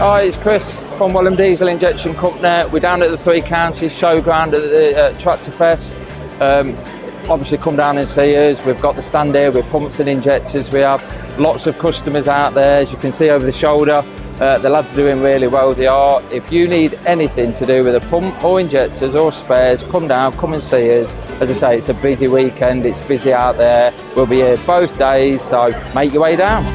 Hi, it's Chris from Welhams Diesel Injection Company. We're down at the Three Counties Showground at the Tractor Fest. Obviously come down and see us. We've got the stand here with pumps and injectors. We have lots of customers out there, as you can see over the shoulder. The lads are doing really well, they are. If you need anything to do with a pump or injectors or spares, come down, come and see us. As I say, it's a busy weekend, it's busy out there. We'll be here both days, so make your way down.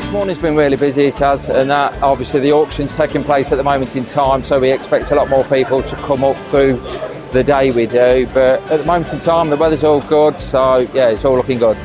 This morning's been really busy, it has, and that obviously the auction's taking place at the moment in time, so we expect a lot more people to come up through the day we do, but at the moment in time the weather's all good, so yeah, it's all looking good.